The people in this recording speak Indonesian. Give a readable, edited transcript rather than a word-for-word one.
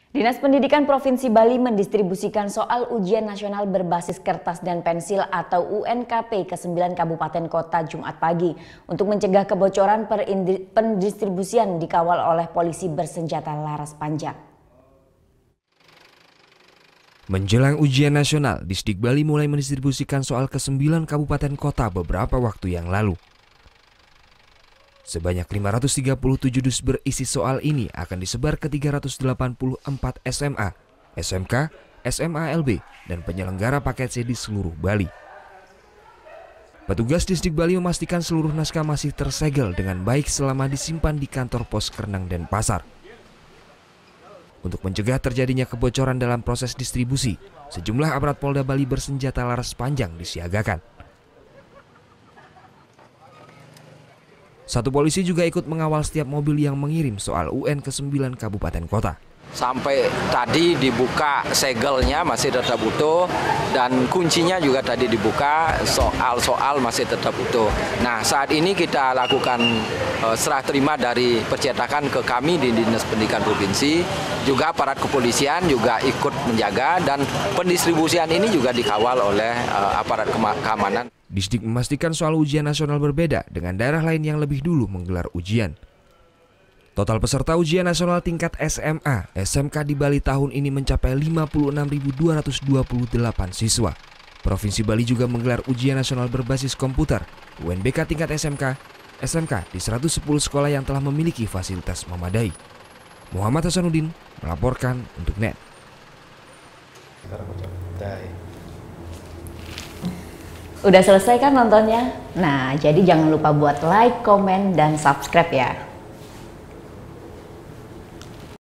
Dinas Pendidikan Provinsi Bali mendistribusikan soal ujian nasional berbasis kertas dan pensil atau UNKP ke 9 kabupaten kota Jumat pagi. Untuk mencegah kebocoran, pendistribusian dikawal oleh polisi bersenjata laras panjang. Menjelang ujian nasional, Disdik Bali mulai mendistribusikan soal ke 9 kabupaten kota beberapa waktu yang lalu. Sebanyak 537 dus berisi soal ini akan disebar ke 384 SMA, SMK, SMALB, dan penyelenggara paket C di seluruh Bali. Petugas Disdik Bali memastikan seluruh naskah masih tersegel dengan baik selama disimpan di kantor pos Kernang dan Pasar. Untuk mencegah terjadinya kebocoran dalam proses distribusi, sejumlah aparat Polda Bali bersenjata laras panjang disiagakan. Satu polisi juga ikut mengawal setiap mobil yang mengirim soal UN ke 9 kabupaten kota. Sampai tadi dibuka segelnya masih tetap utuh dan kuncinya juga tadi dibuka, soal-soal masih tetap utuh. Nah, saat ini kita lakukan serah terima dari percetakan ke kami di Dinas Pendidikan Provinsi, juga aparat kepolisian juga ikut menjaga dan pendistribusian ini juga dikawal oleh aparat keamanan. Disdik memastikan soal ujian nasional berbeda dengan daerah lain yang lebih dulu menggelar ujian. Total peserta ujian nasional tingkat SMA, SMK di Bali tahun ini mencapai 56.228 siswa. Provinsi Bali juga menggelar ujian nasional berbasis komputer, UNBK tingkat SMK, SMK di 110 sekolah yang telah memiliki fasilitas memadai. Muhammad Hasanuddin melaporkan untuk NET. Udah selesai kan nontonnya? Nah, jadi jangan lupa buat like, komen, dan subscribe ya.